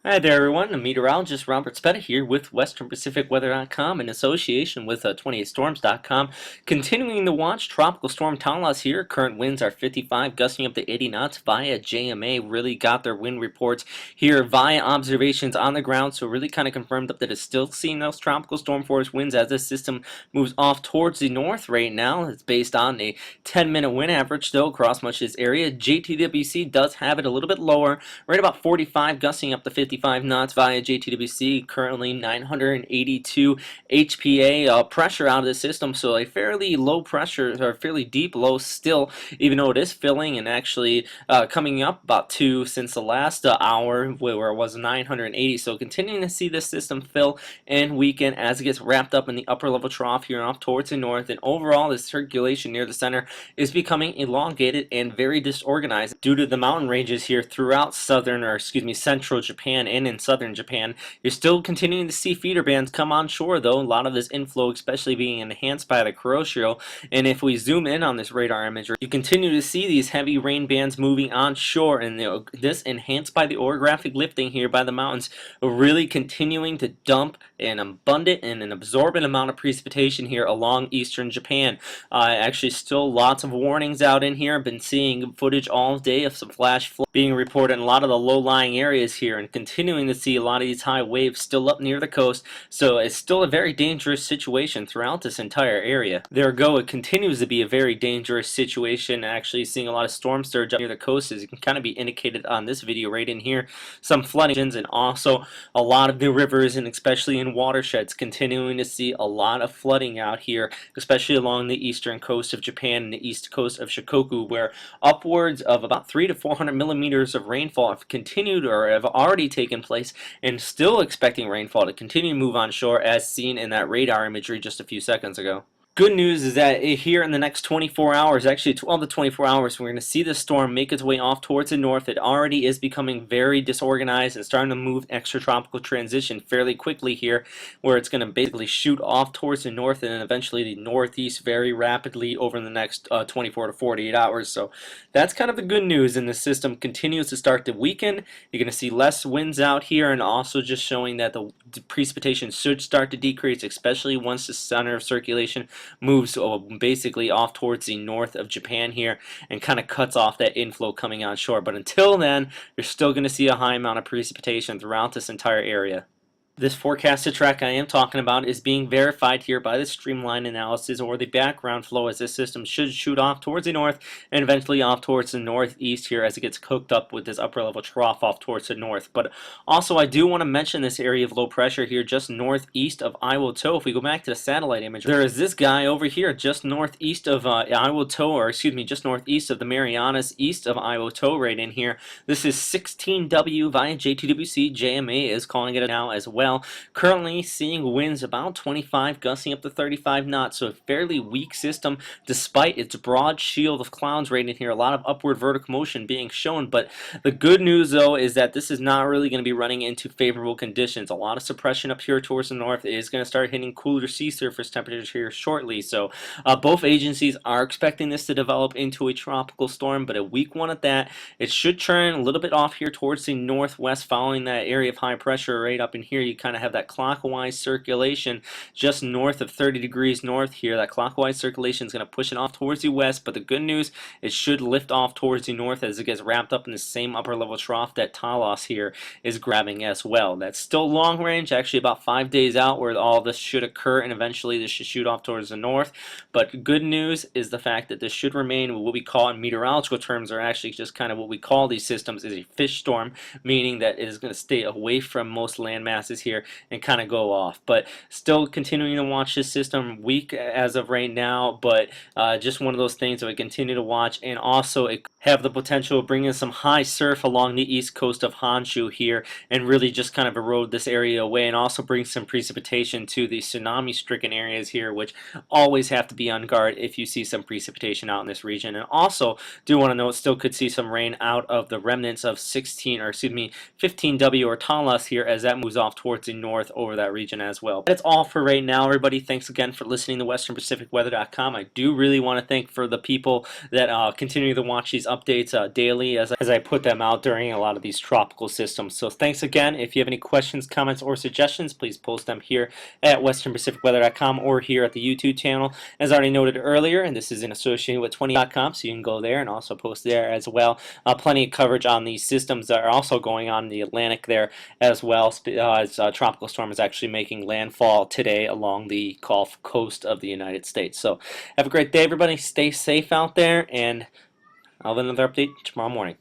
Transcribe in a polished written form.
Hi there, everyone. I'm meteorologist Robert Spetta here with WesternPacificWeather.com in association with 28storms.com. Continuing to watch Tropical Storm Talas here. Current winds are 55, gusting up to 80 knots via JMA. Really got their wind reports here via observations on the ground, so really kind of confirmed up that it's still seeing those tropical storm force winds as this system moves off towards the north right now. It's based on a 10-minute wind average still across much of this area. JTWC does have it a little bit lower, right about 45, gusting up to 55 knots via JTWC, currently 982 HPA pressure out of the system, so a fairly low pressure, or fairly deep low still, even though it is filling and actually coming up about 2 since the last hour where it was 980, so continuing to see this system fill and weaken as it gets wrapped up in the upper level trough here off towards the north, and overall the circulation near the center is becoming elongated and very disorganized due to the mountain ranges here throughout central Japan and in southern Japan. You're still continuing to see feeder bands come on shore, though. A lot of this inflow especially being enhanced by the Kuroshio, and if we zoom in on this radar imagery, you continue to see these heavy rain bands moving on shore, and this enhanced by the orographic lifting here by the mountains, really continuing to dump an abundant and an absorbent amount of precipitation here along eastern Japan. Actually, still lots of warnings out in here. I've been seeing footage all day of some flash flood being reported in a lot of the low-lying areas here, and continuing to see a lot of these high waves still up near the coast, so it's still a very dangerous situation throughout this entire area. It continues to be a very dangerous situation. Actually seeing a lot of storm surge up near the coast, as it can kind of be indicated on this video right in here. Some flooding, and also a lot of the rivers, and especially in watersheds, continuing to see a lot of flooding out here, especially along the eastern coast of Japan and the east coast of Shikoku, where upwards of about 300 to 400 millimeters of rainfall have continued or have already taken place, and still expecting rainfall to continue to move on shore as seen in that radar imagery just a few seconds ago. Good news is that here in the next 24 hours, actually 12 to 24 hours, we're going to see this storm make its way off towards the north. It already is becoming very disorganized and starting to move extratropical transition fairly quickly here, where it's going to basically shoot off towards the north and then eventually the northeast very rapidly over the next 24 to 48 hours. So that's kind of the good news, and the system continues to start to weaken. You're going to see less winds out here, and also just showing that the precipitation should start to decrease, especially once the center of circulation moves basically off towards the north of Japan here and kind of cuts off that inflow coming on shore. But until then, you're still going to see a high amount of precipitation throughout this entire area. This forecasted track I am talking about is being verified here by the streamline analysis, or the background flow, as this system should shoot off towards the north and eventually off towards the northeast here as it gets cooked up with this upper level trough off towards the north. But also I do want to mention this area of low pressure here just northeast of Iwo To. If we go back to the satellite image, there is this guy over here just northeast of Iwo To, or excuse me, just northeast of the Marianas, east of Iwo To right in here. This is 16W via JTWC. JMA is calling it now as well. Currently seeing winds about 25, gusting up to 35 knots, so a fairly weak system despite its broad shield of clouds right in here. A lot of upward vertical motion being shown, but the good news though is that this is not really going to be running into favorable conditions. A lot of suppression up here towards the north. It is going to start hitting cooler sea surface temperatures here shortly, so both agencies are expecting this to develop into a tropical storm, but a weak one at that. It should turn a little bit off here towards the northwest following that area of high pressure right up in here. You kind of have that clockwise circulation just north of 30 degrees north here. That clockwise circulation is going to push it off towards the west, but the good news, it should lift off towards the north as it gets wrapped up in the same upper level trough that Talas here is grabbing as well. That's still long range, actually about 5 days out where all this should occur, and eventually this should shoot off towards the north. But good news is the fact that this should remain what we call in meteorological terms, or actually just kind of what we call these systems, is a fish storm, meaning that it is going to stay away from most land masses here and kind of go off. But still continuing to watch this system, weak as of right now, but just one of those things that we continue to watch, and also it have the potential of bringing some high surf along the east coast of Honshu here and really just kind of erode this area away, and also bring some precipitation to the tsunami stricken areas here, which always have to be on guard if you see some precipitation out in this region. And also do want to note, still could see some rain out of the remnants of 15W or Talas here as that moves off towards towards the north over that region as well. That's all for right now, everybody. Thanks again for listening to westernpacificweather.com. I do really want to thank for the people that continue to watch these updates daily as I put them out during a lot of these tropical systems. So thanks again. If you have any questions, comments, or suggestions, please post them here at westernpacificweather.com or here at the YouTube channel. As I already noted earlier, and this is in association with 20.com, so you can go there and also post there as well. Plenty of coverage on these systems that are also going on in the Atlantic there as well, as Tropical Storm is actually making landfall today along the Gulf Coast of the United States. So have a great day, everybody. Stay safe out there, and I'll have another update tomorrow morning.